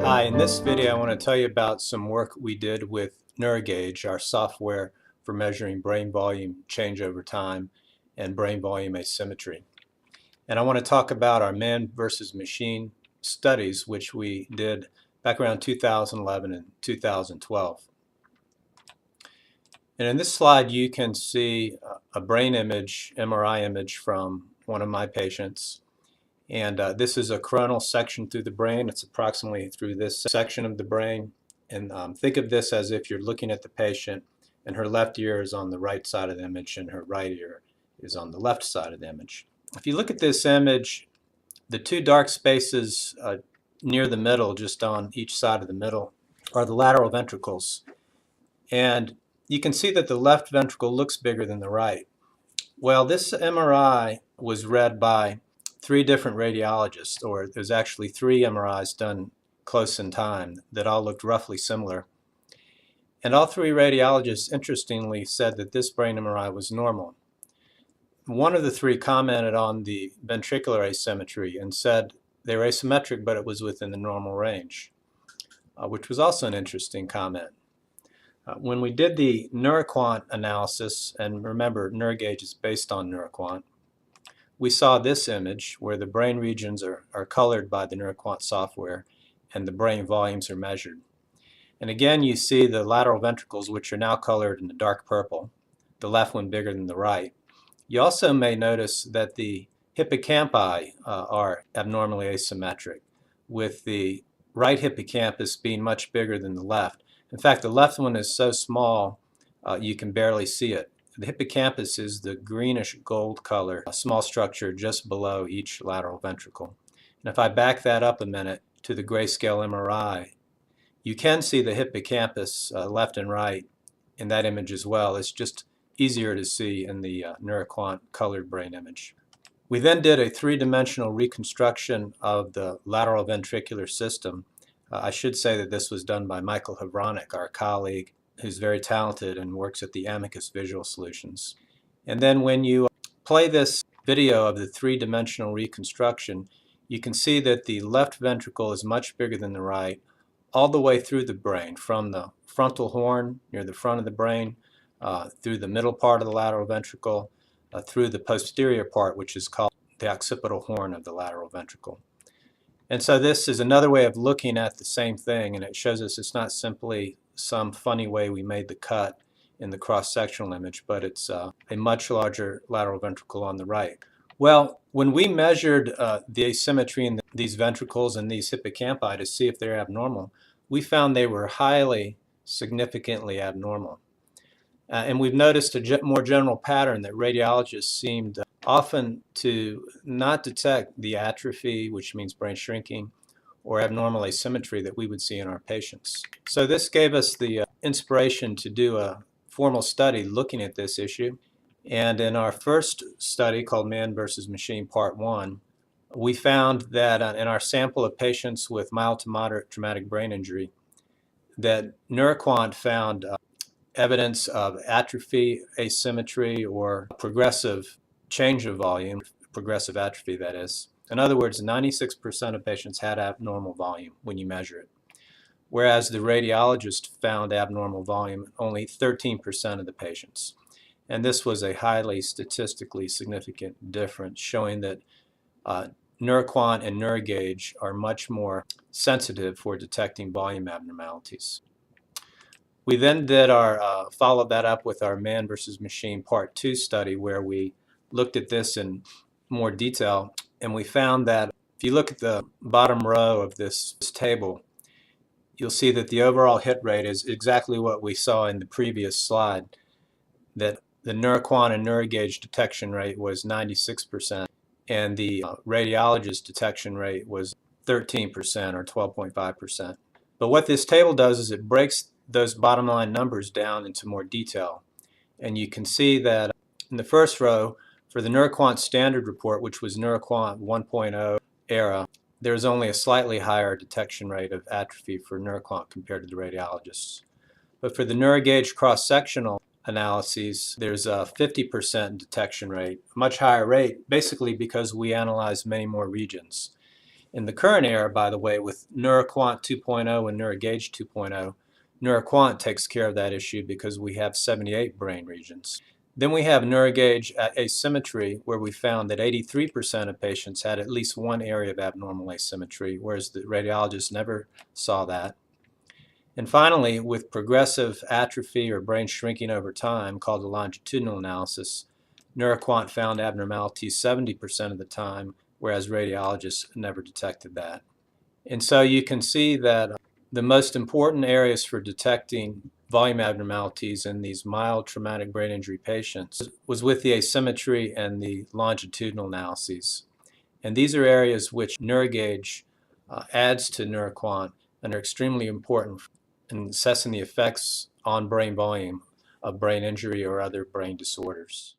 Hi, in this video I want to tell you about some work we did with NeuroGage, our software for measuring brain volume change over time and brain volume asymmetry. And I want to talk about our man versus machine studies, which we did back around 2011 and 2012. And in this slide you can see a brain image, MRI image from one of my patients. And this is a coronal section through the brain. It's approximately through this section of the brain. And think of this as if you're looking at the patient and her left ear is on the right side of the image and her right ear is on the left side of the image. If you look at this image, the two dark spaces near the middle, just on each side of the middle, are the lateral ventricles. And you can see that the left ventricle looks bigger than the right. Well, this MRI was read by three different radiologists, or there's actually three MRIs done close in time that all looked roughly similar. And all three radiologists, interestingly, said that this brain MRI was normal. One of the three commented on the ventricular asymmetry and said they were asymmetric, but it was within the normal range, which was also an interesting comment. When we did the NeuroQuant analysis, and remember, NeuroGage is based on NeuroQuant, we saw this image where the brain regions are colored by the NeuroQuant software and the brain volumes are measured. And again, you see the lateral ventricles, which are now colored in the dark purple, the left one bigger than the right. You also may notice that the hippocampi are abnormally asymmetric, with the right hippocampus being much bigger than the left. In fact, the left one is so small you can barely see it. The hippocampus is the greenish gold color, a small structure just below each lateral ventricle. And if I back that up a minute to the grayscale MRI, you can see the hippocampus left and right in that image as well. It's just easier to see in the NeuroQuant colored brain image. We then did a three-dimensional reconstruction of the lateral ventricular system. I should say that this was done by Michael Havranek, our colleague, who's very talented and works at the Amicus Visual Solutions. And then when you play this video of the three-dimensional reconstruction, you can see that the left ventricle is much bigger than the right, all the way through the brain, from the frontal horn near the front of the brain, through the middle part of the lateral ventricle, through the posterior part, which is called the occipital horn of the lateral ventricle. And so this is another way of looking at the same thing, and it shows us it's not simply some funny way we made the cut in the cross-sectional image, but it's a much larger lateral ventricle on the right. Well, when we measured the asymmetry in these ventricles and these hippocampi to see if they're abnormal, we found they were highly, significantly abnormal. And we've noticed a more general pattern that radiologists seemed often to not detect the atrophy, which means brain shrinking, or abnormal asymmetry that we would see in our patients. So this gave us the inspiration to do a formal study looking at this issue. And in our first study, called Man versus Machine Part 1, we found that in our sample of patients with mild to moderate traumatic brain injury, that NeuroQuant found evidence of atrophy, asymmetry, or progressive change of volume, progressive atrophy that is. In other words, 96% of patients had abnormal volume when you measure it, whereas the radiologist found abnormal volume in only 13% of the patients. And this was a highly statistically significant difference, showing that NeuroQuant and NeuroGage are much more sensitive for detecting volume abnormalities. We then did followed that up with our Man versus Machine Part 2 study, where we looked at this in more detail, and we found that if you look at the bottom row of this table, you'll see that the overall hit rate is exactly what we saw in the previous slide, that the NeuroQuant and NeuroGage detection rate was 96%, and the radiologist detection rate was 13% or 12.5%. But what this table does is it breaks those bottom line numbers down into more detail. And you can see that in the first row, for the NeuroQuant standard report, which was NeuroQuant 1.0 era, there's only a slightly higher detection rate of atrophy for NeuroQuant compared to the radiologists. But for the NeuroGage cross-sectional analyses, there's a 50% detection rate, a much higher rate, basically because we analyze many more regions. In the current era, by the way, with NeuroQuant 2.0 and NeuroGage 2.0, NeuroQuant takes care of that issue because we have 78 brain regions. Then we have NeuroGage asymmetry, where we found that 83% of patients had at least one area of abnormal asymmetry, whereas the radiologists never saw that. And finally, with progressive atrophy or brain shrinking over time, called the longitudinal analysis, NeuroQuant found abnormalities 70% of the time, whereas radiologists never detected that. And so you can see that the most important areas for detecting volume abnormalities in these mild traumatic brain injury patients was with the asymmetry and the longitudinal analyses. And these are areas which NeuroGage adds to NeuroQuant and are extremely important in assessing the effects on brain volume of brain injury or other brain disorders.